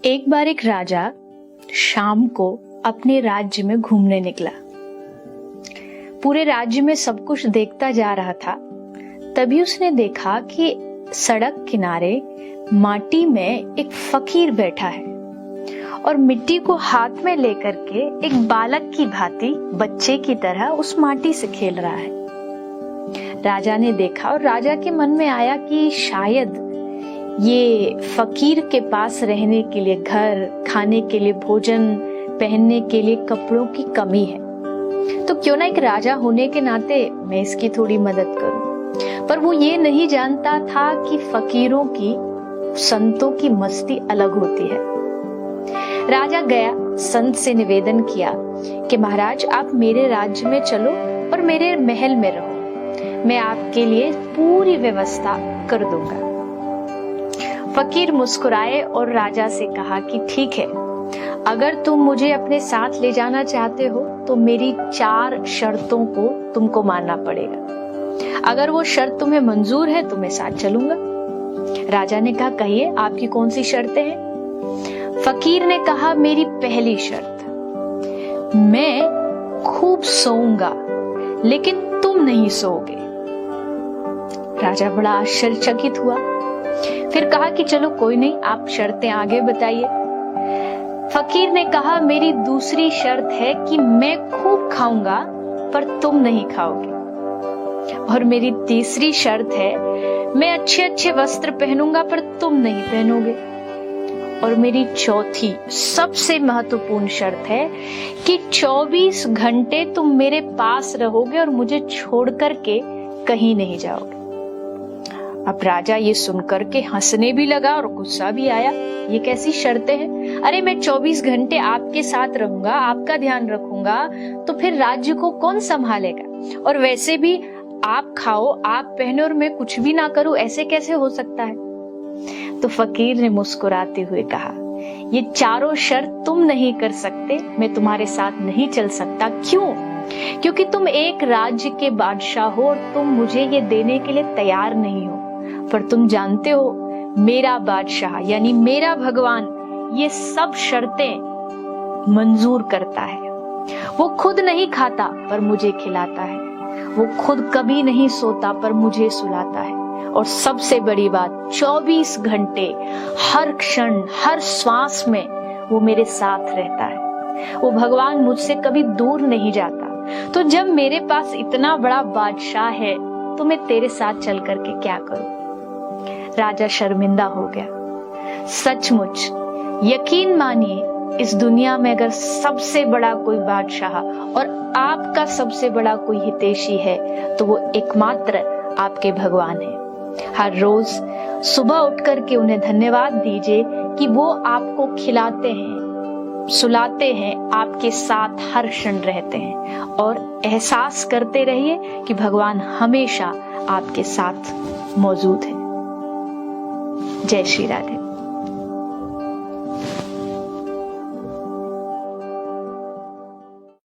एक बार एक राजा शाम को अपने राज्य में घूमने निकला। पूरे राज्य में सब कुछ देखता जा रहा था। तभी उसने देखा कि सड़क किनारे माटी में एक फकीर बैठा है और मिट्टी को हाथ में लेकर के एक बालक की भांति बच्चे की तरह उस माटी से खेल रहा है। राजा ने देखा और राजा के मन में आया कि शायद ये फकीर के पास रहने के लिए घर, खाने के लिए भोजन, पहनने के लिए कपड़ों की कमी है, तो क्यों ना एक राजा होने के नाते मैं इसकी थोड़ी मदद करूं। पर वो ये नहीं जानता था कि फकीरों की, संतों की मस्ती अलग होती है। राजा गया, संत से निवेदन किया कि महाराज आप मेरे राज्य में चलो और मेरे महल में रहो, मैं आपके लिए पूरी व्यवस्था कर दूंगा। फकीर मुस्कुराए और राजा से कहा कि ठीक है, अगर तुम मुझे अपने साथ ले जाना चाहते हो तो मेरी 4 शर्तों को तुमको मानना पड़ेगा। अगर वो शर्त तुम्हें मंजूर है तो मैं साथ चलूंगा। राजा ने कहा कहिए आपकी कौन सी शर्तें हैं। फकीर ने कहा मेरी पहली शर्त, मैं खूब सोऊंगा लेकिन तुम नहीं सोओगे। राजा बड़ा आश्चर्यचकित हुआ, फिर कहा कि चलो कोई नहीं, आप शर्तें आगे बताइए। फकीर ने कहा मेरी दूसरी शर्त है कि मैं खूब खाऊंगा पर तुम नहीं खाओगे। और मेरी तीसरी शर्त है मैं अच्छे अच्छे वस्त्र पहनूंगा पर तुम नहीं पहनोगे। और मेरी चौथी सबसे महत्वपूर्ण शर्त है कि 24 घंटे तुम मेरे पास रहोगे और मुझे छोड़ करके कहीं नहीं जाओगे। अब राजा ये सुनकर के हंसने भी लगा और गुस्सा भी आया, ये कैसी शर्तें हैं। अरे मैं 24 घंटे आपके साथ रहूंगा, आपका ध्यान रखूंगा, तो फिर राज्य को कौन संभालेगा। और वैसे भी आप खाओ, आप पहनो और मैं कुछ भी ना करूं, ऐसे कैसे हो सकता है। तो फकीर ने मुस्कुराते हुए कहा ये चारों शर्त तुम नहीं कर सकते, मैं तुम्हारे साथ नहीं चल सकता। क्यों? क्योंकि तुम एक राज्य के बादशाह हो और तुम मुझे ये देने के लिए तैयार नहीं हो। पर तुम जानते हो मेरा बादशाह यानी मेरा भगवान ये सब शर्तें मंजूर करता है। वो खुद नहीं खाता पर मुझे खिलाता है, वो खुद कभी नहीं सोता पर मुझे सुलाता है, और सबसे बड़ी बात 24 घंटे हर क्षण हर श्वास में वो मेरे साथ रहता है। वो भगवान मुझसे कभी दूर नहीं जाता। तो जब मेरे पास इतना बड़ा बादशाह है तो मैं तेरे साथ चल करके क्या करूं। राजा शर्मिंदा हो गया। सचमुच यकीन मानिए इस दुनिया में अगर सबसे बड़ा कोई बादशाह और आपका सबसे बड़ा कोई हितैषी है तो वो एकमात्र आपके भगवान है। हर रोज सुबह उठ करके उन्हें धन्यवाद दीजिए कि वो आपको खिलाते हैं, सुलाते हैं, आपके साथ हर क्षण रहते हैं, और एहसास करते रहिए कि भगवान हमेशा आपके साथ मौजूद है। जय श्री राधे।